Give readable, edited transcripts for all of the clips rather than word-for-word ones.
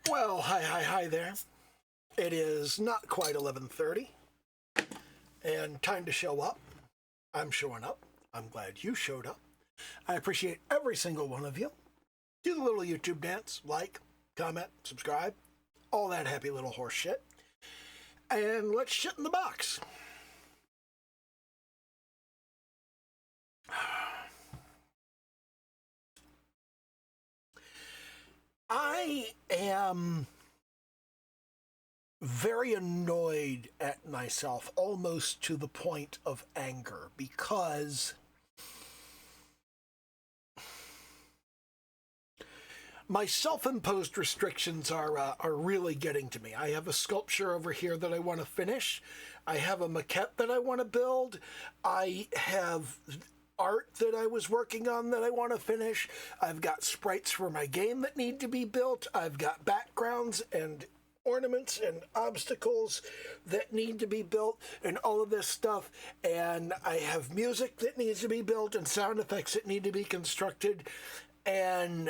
Well, hi there. It is not quite 11:30 and time to show up. I'm showing up. I'm glad you showed up. I appreciate every single one of you. Do the little YouTube dance, like, comment, subscribe, all that happy little horse shit. And let's shit in the box. I am very annoyed at myself, almost to the point of anger, because my self-imposed restrictions are really getting to me. I have a sculpture over here that I want to finish. I have a maquette that I want to build. I have art that I was working on that I want to finish. I've got sprites for my game that need to be built. I've got backgrounds and ornaments and obstacles that need to be built and all of this stuff. And I have music that needs to be built and sound effects that need to be constructed. And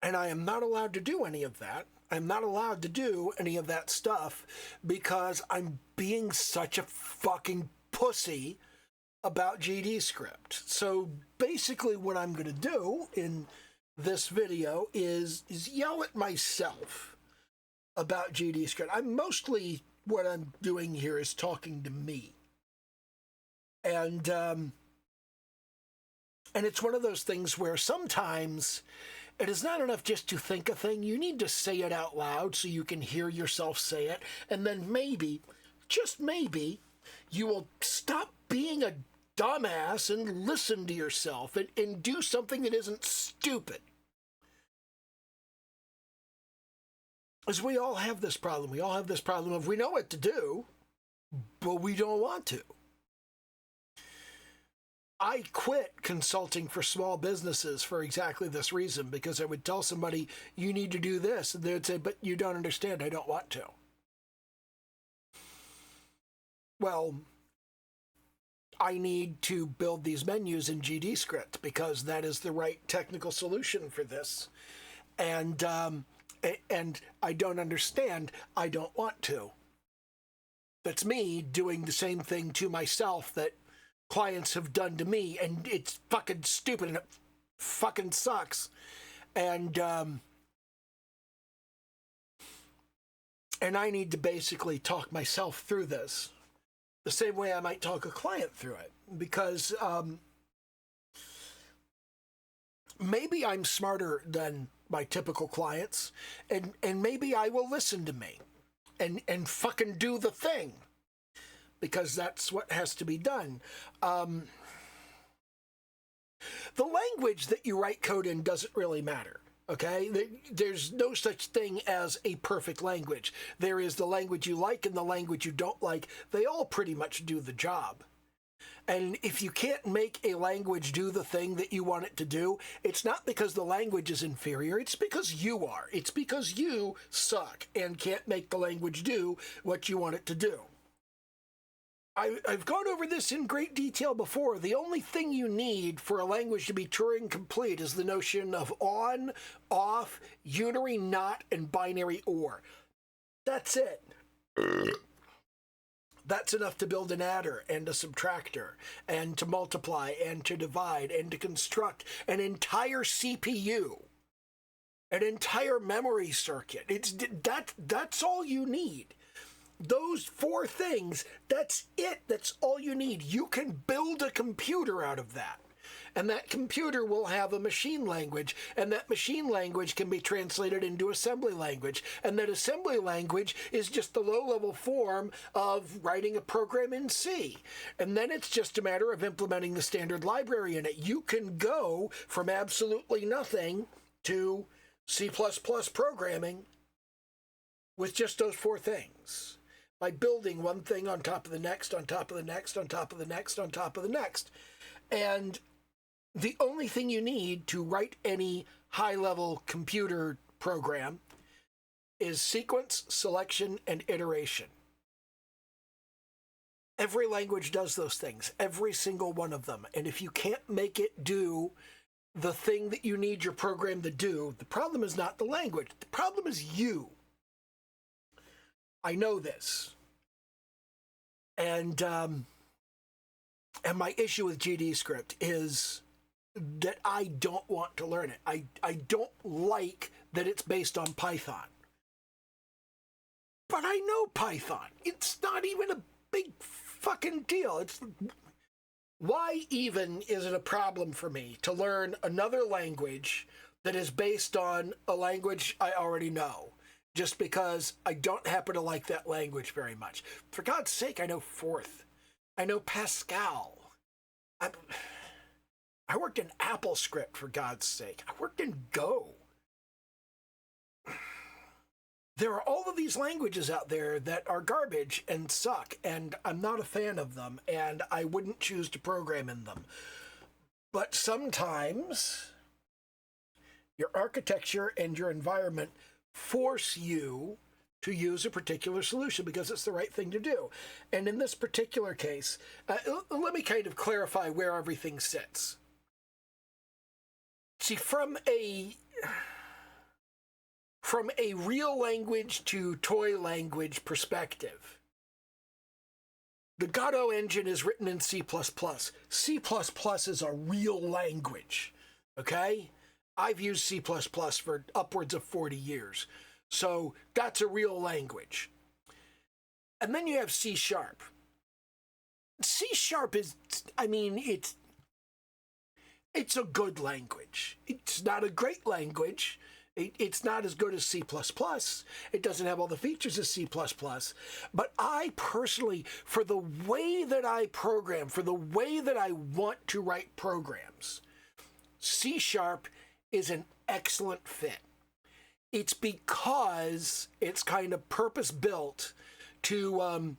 I am not allowed to do any of that. I'm not allowed to do any of that stuff because I'm being such a fucking pussy about GDScript. So basically what I'm going to do in this video is yell at myself about GDScript. What I'm doing here is talking to me. And it's one of those things where sometimes it is not enough just to think a thing. You need to say it out loud so you can hear yourself say it. And then maybe, just maybe, you will stop being a dumbass and listen to yourself and do something that isn't stupid. As we all have this problem. We all have this problem of we know what to do, but we don't want to. I quit consulting for small businesses for exactly this reason, because I would tell somebody, you need to do this, and they would say, but you don't understand, I don't want to. Well, I need to build these menus in GDScript because that is the right technical solution for this. And I don't understand, I don't want to. That's me doing the same thing to myself that clients have done to me, and it's fucking stupid and it fucking sucks. And I need to basically talk myself through this the same way I might talk a client through it, because maybe I'm smarter than my typical clients, and maybe I will listen to me and fucking do the thing, because that's what has to be done. The language that you write code in doesn't really matter, okay? There's no such thing as a perfect language. There is the language you like and the language you don't like. They all pretty much do the job. And if you can't make a language do the thing that you want it to do, it's not because the language is inferior, it's because you are. It's because you suck and can't make the language do what you want it to do. I've gone over this in great detail before. The only thing you need for a language to be Turing complete is the notion of on, off, unary not, and binary or. That's it. That's enough to build an adder and a subtractor, and to multiply, and to divide, and to construct an entire CPU, an entire memory circuit. That's all you need. Those four things, that's it. That's all you need. You can build a computer out of that. And that computer will have a machine language, and that machine language can be translated into assembly language. And that assembly language is just the low-level form of writing a program in C. And then it's just a matter of implementing the standard library in it. You can go from absolutely nothing to C++ programming with just those four things, by building one thing on top of the next, on top of the next, on top of the next, on top of the next. And the only thing you need to write any high-level computer program is sequence, selection, and iteration. Every language does those things, every single one of them. And if you can't make it do the thing that you need your program to do. The problem is not the language. The problem is you. I know this. And my issue with GDScript is that I don't want to learn it. I don't like that it's based on Python. But I know Python. It's not even a big fucking deal. Why even is it a problem for me to learn another language that is based on a language I already know? Just because I don't happen to like that language very much. For God's sake, I know Forth. I know Pascal. I worked in AppleScript, for God's sake. I worked in Go. There are all of these languages out there that are garbage and suck, and I'm not a fan of them, and I wouldn't choose to program in them. But sometimes your architecture and your environment force you to use a particular solution because it's the right thing to do. And in this particular case, let me kind of clarify where everything sits. See, from a real language to toy language perspective, the Godot engine is written in C++. C++ is a real language, okay? I've used C++ for upwards of 40 years. So that's a real language. And then you have C#. C# is, I mean, it's a good language. It's not a great language. It's not as good as C++. It doesn't have all the features of C++. But I personally, for the way that I program, for the way that I want to write programs, C# is an excellent fit. It's because it's kind of purpose-built to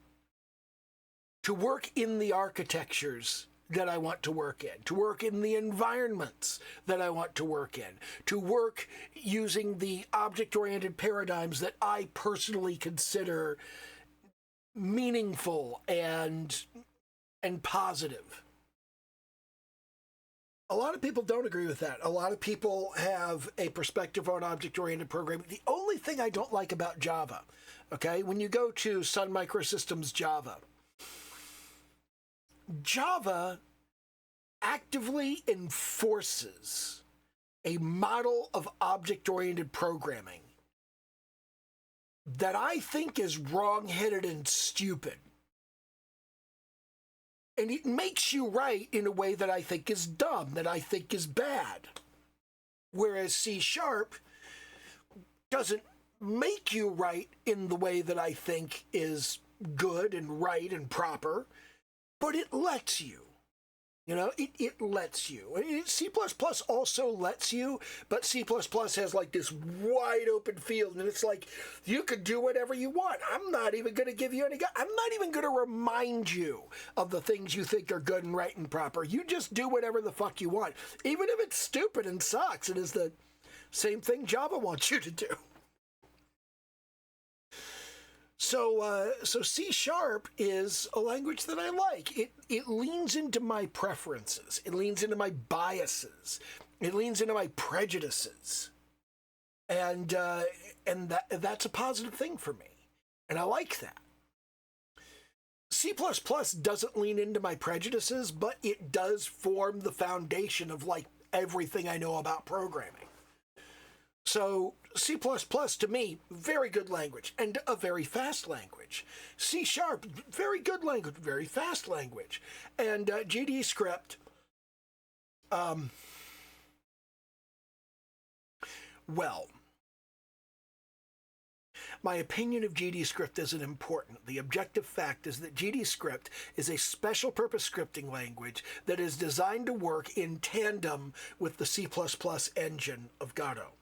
work in the architectures that I want to work in, to work in the environments that I want to work in, to work using the object-oriented paradigms that I personally consider meaningful and positive. A lot of people don't agree with that. A lot of people have a perspective on object-oriented programming. The only thing I don't like about Java, okay, when you go to Sun Microsystems Java actively enforces a model of object-oriented programming that I think is wrong-headed and stupid. And it makes you write in a way that I think is dumb, that I think is bad. Whereas C# doesn't make you write in the way that I think is good and right and proper, but it lets you. You know, it lets you. C++ also lets you, but C++ has like this wide open field, and it's like, you could do whatever you want. I'm not even going to give you any, I'm not even going to remind you of the things you think are good and right and proper. You just do whatever the fuck you want, even if it's stupid and sucks. It is the same thing Java wants you to do. So C# is a language that I like. It leans into my preferences. It leans into my biases. It leans into my prejudices. And that's a positive thing for me. And I like that. C++ doesn't lean into my prejudices, but it does form the foundation of like everything I know about programming. So C++ to me, very good language and a very fast language. C#, very good language, very fast language. And GDScript, well, my opinion of GDScript isn't important. The objective fact is that GDScript is a special purpose scripting language that is designed to work in tandem with the C++ engine of Godot.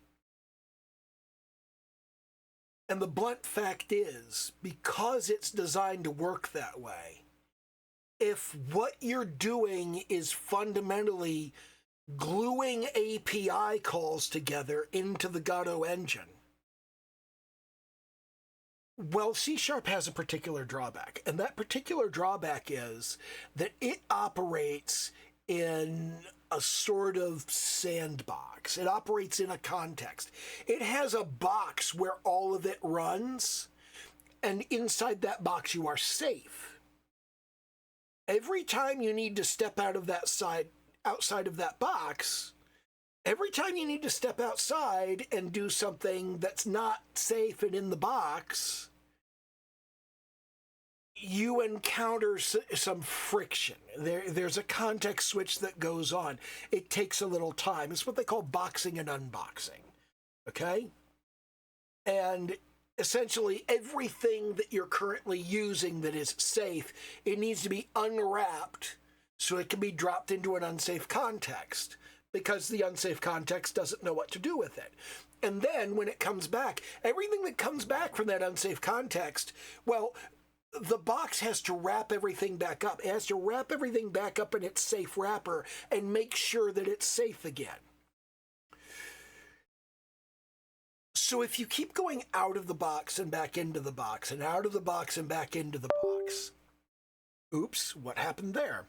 And the blunt fact is, because it's designed to work that way, if what you're doing is fundamentally gluing API calls together into the Godot engine, well, C# has a particular drawback. And that particular drawback is that it operates in a sort of sandbox. It operates in a context. It has a box where all of it runs, and inside that box you are safe. Every time you need to step out of that outside of that box, every time you need to step outside and do something that's not safe and in the box, you encounter some friction. There's a context switch that goes on. It takes a little time. It's what they call boxing and unboxing, okay? And essentially everything that you're currently using that is safe, it needs to be unwrapped so it can be dropped into an unsafe context, because the unsafe context doesn't know what to do with it. And then when it comes back, everything that comes back from that unsafe context, well, the box has to wrap everything back up. It has to wrap everything back up in its safe wrapper and make sure that it's safe again. So if you keep going out of the box and back into the box and out of the box and back into the box, oops, what happened there?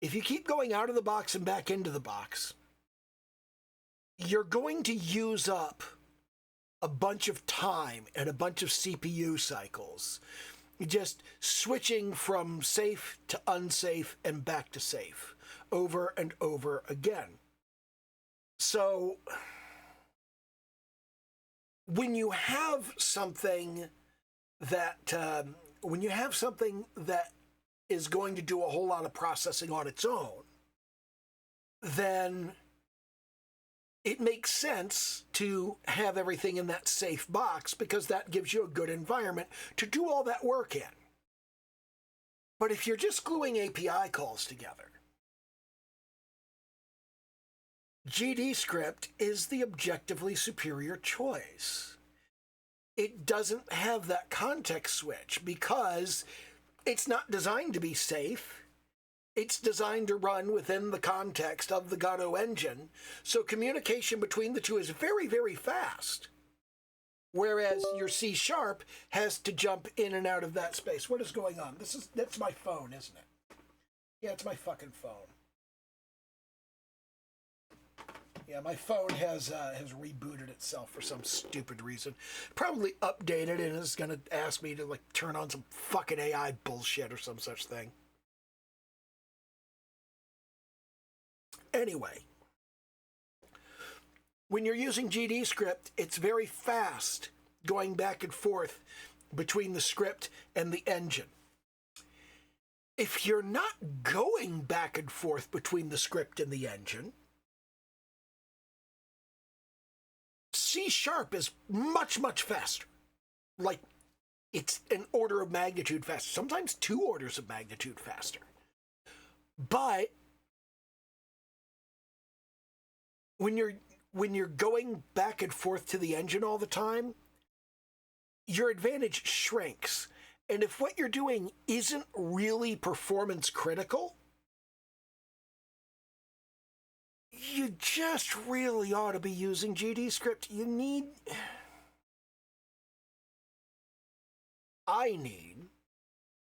If you keep going out of the box and back into the box, you're going to use up a bunch of time and a bunch of CPU cycles, just switching from safe to unsafe and back to safe over and over again. So when you have something that is going to do a whole lot of processing on its own, then it makes sense to have everything in that safe box, because that gives you a good environment to do all that work in. But if you're just gluing API calls together, GDScript is the objectively superior choice. It doesn't have that context switch because it's not designed to be safe. It's designed to run within the context of the Godot engine, so communication between the two is very, very fast. Whereas your C# has to jump in and out of that space. What is going on? That's my phone, isn't it? Yeah, it's my fucking phone. Yeah, my phone has rebooted itself for some stupid reason. Probably updated and is going to ask me to turn on some fucking AI bullshit or some such thing. Anyway, when you're using GDScript, it's very fast going back and forth between the script and the engine. If you're not going back and forth between the script and the engine, C# is much, much faster. Like, it's an order of magnitude faster, sometimes 2 orders of magnitude faster. But when you're going back and forth to the engine all the time, your advantage shrinks. And if what you're doing isn't really performance critical, you just really ought to be using GDScript. I need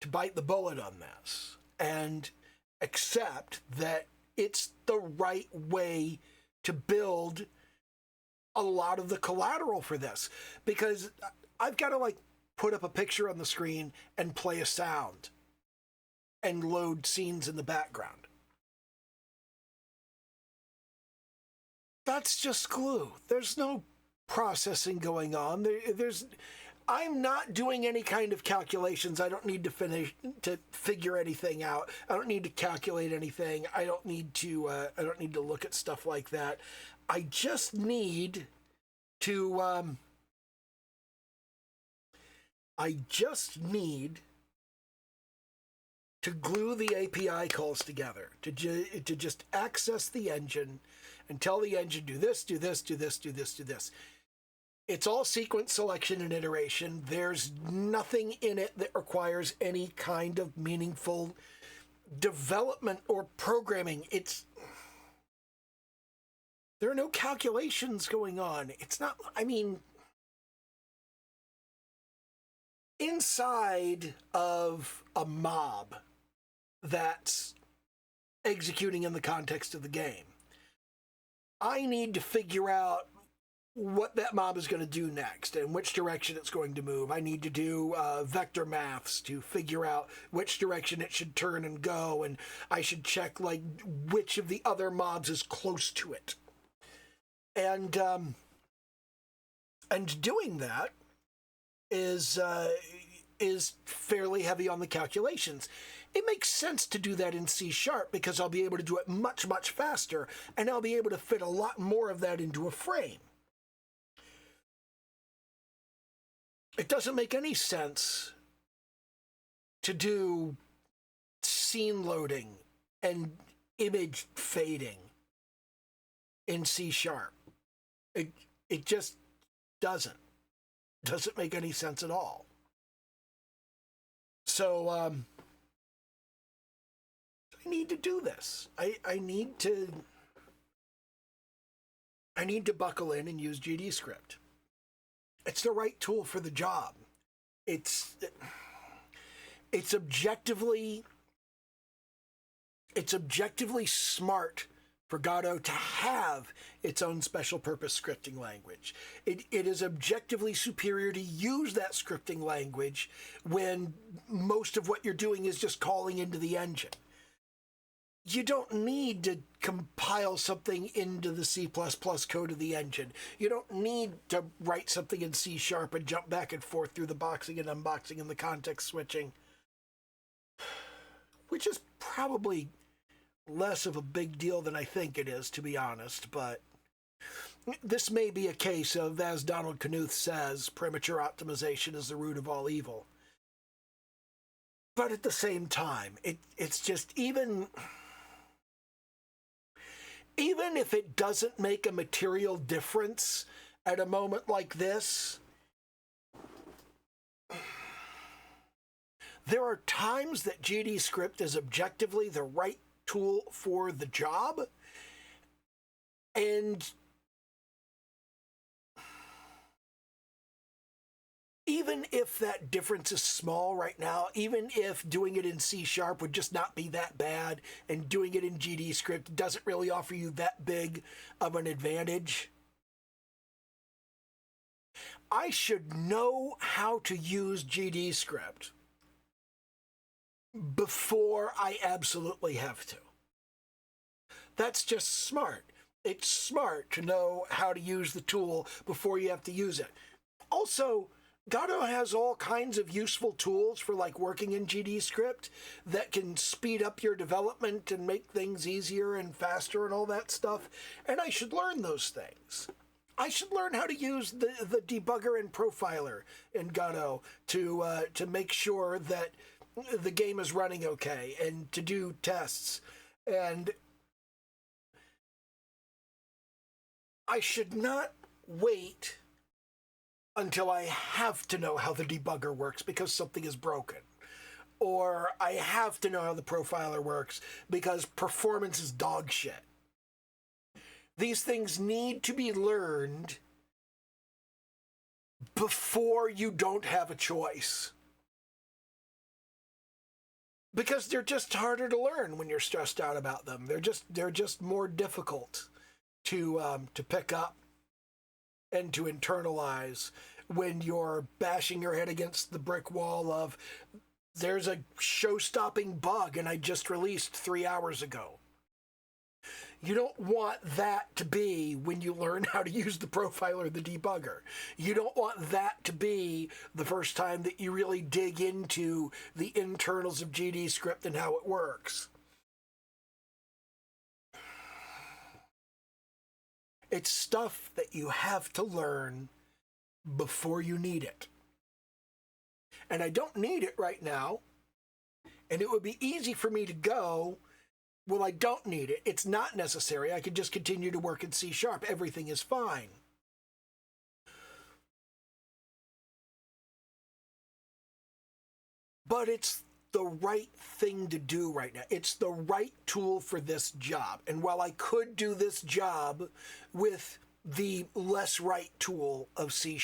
to bite the bullet on this and accept that it's the right way to build a lot of the collateral for this, because I've got to put up a picture on the screen and play a sound and load scenes in the background. That's just glue. There's no processing going on. I'm not doing any kind of calculations. I don't need to figure anything out. I don't need to calculate anything. I don't need to look at stuff like that. I just need to glue the API calls together, to just access the engine and tell the engine, do this, do this, do this, do this, do this. It's all sequence selection and iteration. There's nothing in it that requires any kind of meaningful development or programming. There are no calculations going on. It's not, inside of a mob that's executing in the context of the game. I need to figure out what that mob is going to do next and which direction it's going to move. I need to do vector maths to figure out which direction it should turn and go, and I should check like which of the other mobs is close to it. And doing that is fairly heavy on the calculations. It makes sense to do that in C# because I'll be able to do it much, much faster, and I'll be able to fit a lot more of that into a frame. It doesn't make any sense to do scene loading and image fading in C#. It just doesn't make any sense at all. So I need to do this. I need to buckle in and use GDScript. It's the right tool for the job. It's objectively smart for Godot to have its own special purpose scripting language. It is objectively superior to use that scripting language when most of what you're doing is just calling into the engine. You don't need to compile something into the C++ code of the engine. You don't need to write something in C# and jump back and forth through the boxing and unboxing and the context switching, which is probably less of a big deal than I think it is, to be honest. But this may be a case of, as Donald Knuth says, premature optimization is the root of all evil. But at the same time, it's just even if it doesn't make a material difference at a moment like this, there are times that GDScript is objectively the right tool for the job, and even if that difference is small right now, even if doing it in C# would just not be that bad, and doing it in GDScript doesn't really offer you that big of an advantage, I should know how to use GDScript before I absolutely have to. That's just smart. It's smart to know how to use the tool before you have to use it. Also, Godot has all kinds of useful tools for like working in GDScript that can speed up your development and make things easier and faster and all that stuff. And I should learn those things. I should learn how to use the debugger and profiler in Godot to make sure that the game is running okay and to do tests. And I should not wait until I have to know how the debugger works because something is broken. Or I have to know how the profiler works because performance is dog shit. These things need to be learned before you don't have a choice. Because they're just harder to learn when you're stressed out about them. They're just more difficult to pick up and to internalize when you're bashing your head against the brick wall of, there's a show-stopping bug and I just released 3 hours ago. You don't want that to be when you learn how to use the profiler, the debugger. You don't want that to be the first time that you really dig into the internals of GDScript and how it works. It's stuff that you have to learn before you need it. And I don't need it right now. And it would be easy for me to go, well, I don't need it. It's not necessary. I could just continue to work in C#. Everything is fine. But it's the right thing to do right now. It's the right tool for this job. And while I could do this job with the less right tool of C#,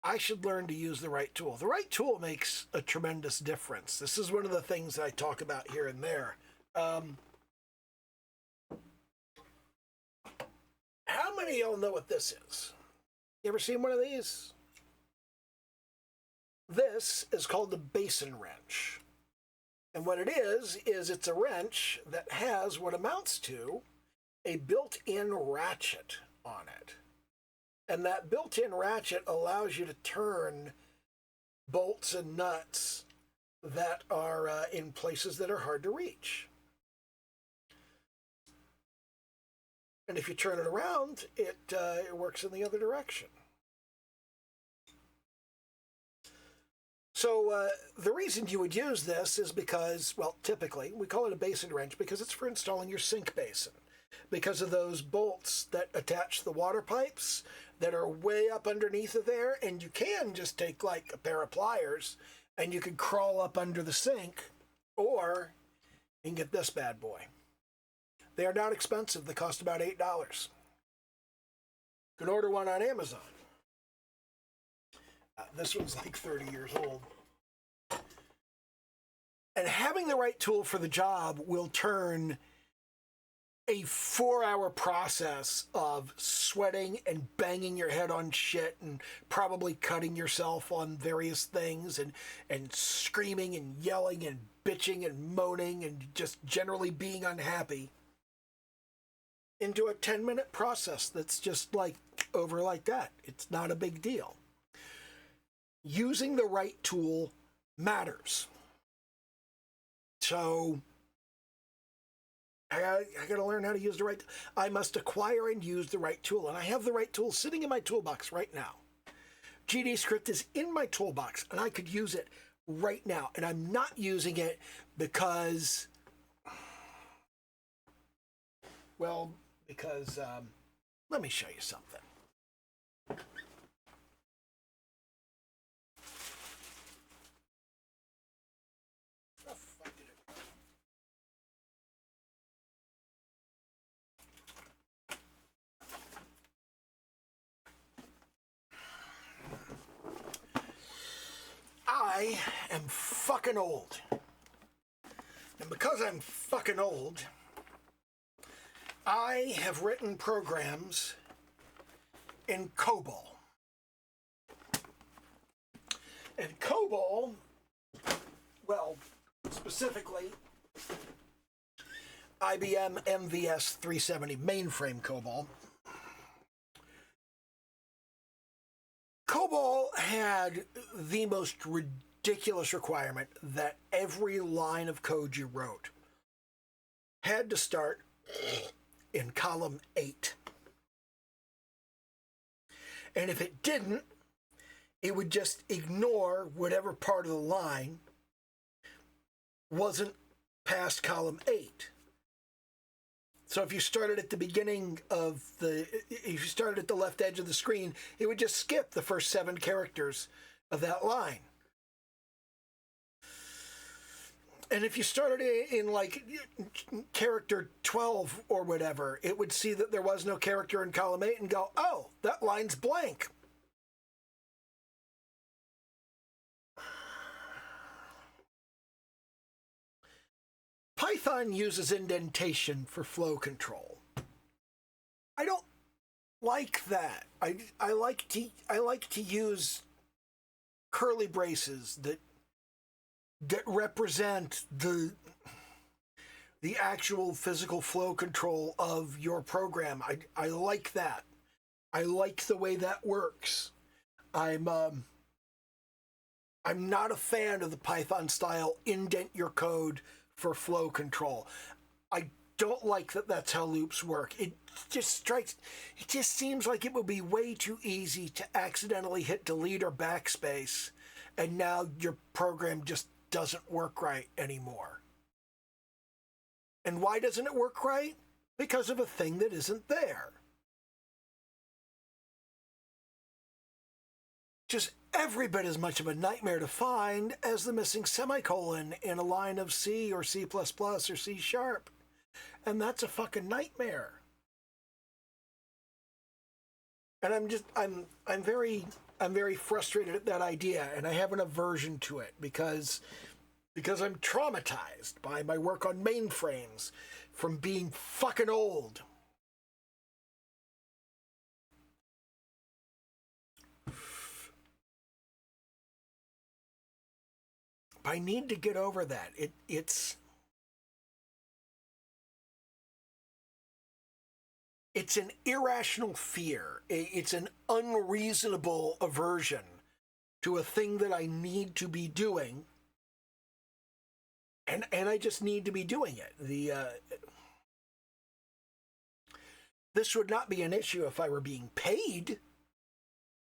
I should learn to use the right tool. The right tool makes a tremendous difference. This is one of the things that I talk about here and there. How many of y'all know what this is? You ever seen one of these? This is called the basin wrench. And what it is it's a wrench that has what amounts to a built-in ratchet on it. And that built-in ratchet allows you to turn bolts and nuts that are in places that are hard to reach. And if you turn it around, it works in the other direction. So the reason you would use this is because, well, typically, we call it a basin wrench because it's for installing your sink basin. Because of those bolts that attach the water pipes that are way up underneath of there, and you can just take like a pair of pliers and you can crawl up under the sink, or you can get this bad boy. They are not expensive. They cost about $8. You can order one on Amazon. This one's like 30 years old. And having the right tool for the job will turn a 4-hour process of sweating and banging your head on shit and probably cutting yourself on various things and screaming and yelling and bitching and moaning and just generally being unhappy into a 10-minute process that's just like over like that. It's not a big deal. Using the right tool matters. So I got to learn how to use the right. I must acquire and use the right tool, and I have the right tool sitting in my toolbox right now. GDScript is in my toolbox, and I could use it right now, and I'm not using it because, well, because let me show you something. I am fucking old. And because I'm fucking old, I have written programs in COBOL. And COBOL, well, specifically, IBM MVS 370 mainframe COBOL. COBOL had the most ridiculous requirement that every line of code you wrote had to start in column 8. And if it didn't, it would just ignore whatever part of the line wasn't past column 8. So if you started at the beginning of if you started at the left edge of the screen, it would just skip the first 7 characters of that line. And if you started in like character 12 or whatever, it would see that there was no character in column 8 and go, oh, that line's blank. Python uses indentation for flow control. I don't like that. I like to use curly braces that represent the actual physical flow control of your program. I like that. I like the way that works. I'm not a fan of the Python style indent your code for flow control. I don't like that that's how loops work. It just seems like it would be way too easy to accidentally hit delete or backspace, and now your program just doesn't work right anymore. And why doesn't it work right? Because of a thing that isn't there. Just every bit as much of a nightmare to find as the missing semicolon in a line of C or C++ or C#. And that's a fucking nightmare. And I'm very I'm very frustrated at that idea, and I have an aversion to it because I'm traumatized by my work on mainframes from being fucking old. I need to get over that. It's an irrational fear. It's an unreasonable aversion to a thing that I need to be doing, and I just need to be doing it. This would not be an issue if I were being paid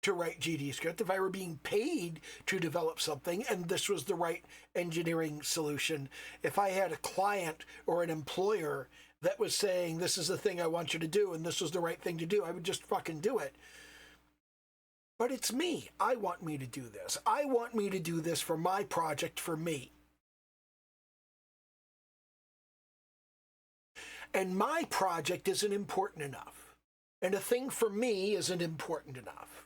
to write GDScript, if I were being paid to develop something and this was the right engineering solution. If I had a client or an employer that was saying, this is the thing I want you to do and this was the right thing to do, I would just fucking do it. But it's me. I want me to do this. I want me to do this for my project, for me. And my project isn't important enough. And a thing for me isn't important enough.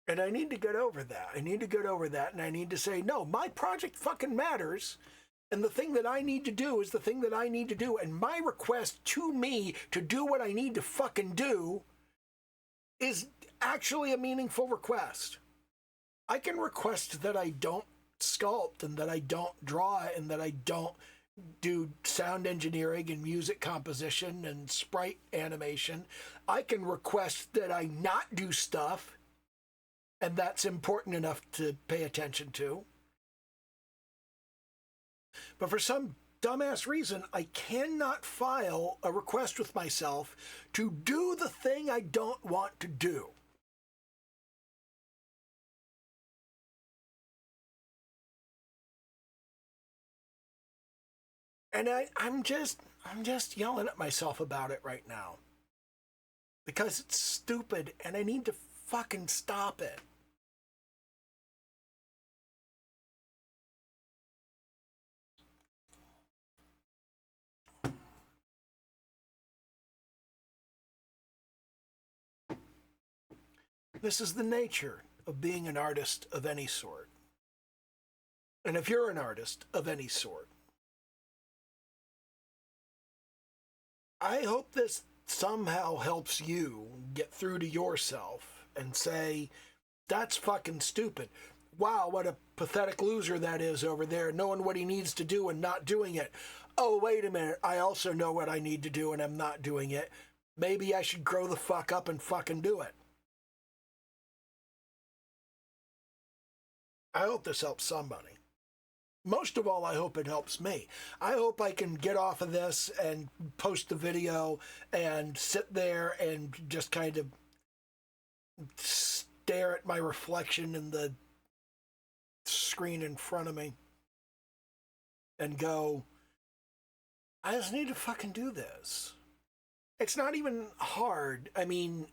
And I need to get over that. I need to get over that, and I need to say, no, my project fucking matters, and the thing that I need to do is the thing that I need to do, and my request to me to do what I need to fucking do is actually a meaningful request. I can request that I don't sculpt, and that I don't draw, and that I don't do sound engineering and music composition and sprite animation. I can request that I not do stuff, and that's important enough to pay attention to. But for some dumbass reason, I cannot file a request with myself to do the thing I don't want to do. And I'm just yelling at myself about it right now. Because it's stupid and I need to fucking stop it. This is the nature of being an artist of any sort. And if you're an artist of any sort, I hope this somehow helps you get through to yourself and say, that's fucking stupid. Wow, what a pathetic loser that is over there, knowing what he needs to do and not doing it. Oh, wait a minute, I also know what I need to do and I'm not doing it. Maybe I should grow the fuck up and fucking do it. I hope this helps somebody. Most of all, I hope it helps me. I hope I can get off of this and post the video and sit there and just kind of stare at my reflection in the screen in front of me and go, I just need to fucking do this. It's not even hard. I mean,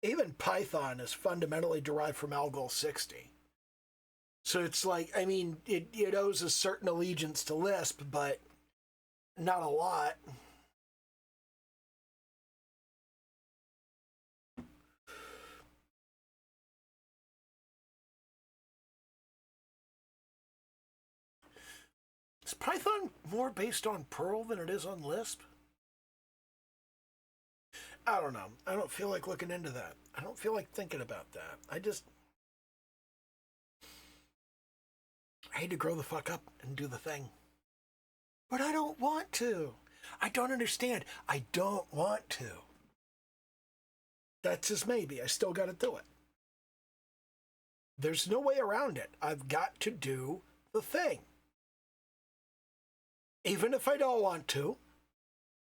even Python is fundamentally derived from Algol 60. So it's like, I mean, it owes a certain allegiance to Lisp, but not a lot. Is Python more based on Perl than it is on Lisp? I don't know. I don't feel like looking into that. I don't feel like thinking about that. I hate to grow the fuck up and do the thing. But I don't want to. I don't understand. I don't want to. That's just maybe. I still got to do it. There's no way around it. I've got to do the thing. Even if I don't want to,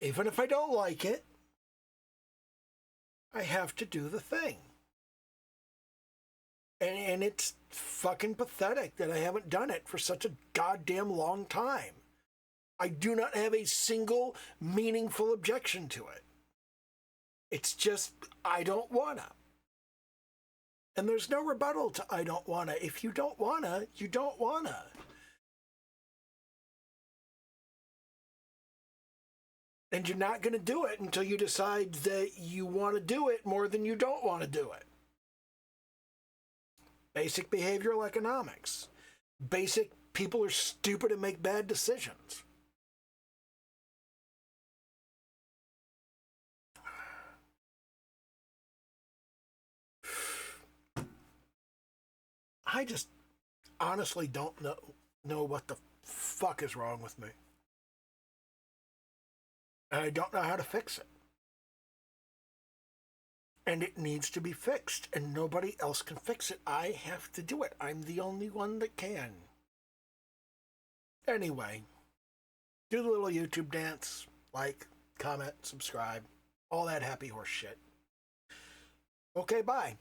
even if I don't like it, I have to do the thing. And it's fucking pathetic that I haven't done it for such a goddamn long time. I do not have a single meaningful objection to it. It's just, I don't wanna. And there's no rebuttal to I don't wanna. If you don't wanna, you don't wanna. And you're not going to do it until you decide that you want to do it more than you don't want to do it. Basic behavioral economics. Basic people are stupid and make bad decisions. I just honestly don't know what the fuck is wrong with me. And I don't know how to fix it. And it needs to be fixed, and nobody else can fix it. I have to do it. I'm the only one that can. Anyway, do the little YouTube dance, like, comment, subscribe, all that happy horse shit. Okay, bye.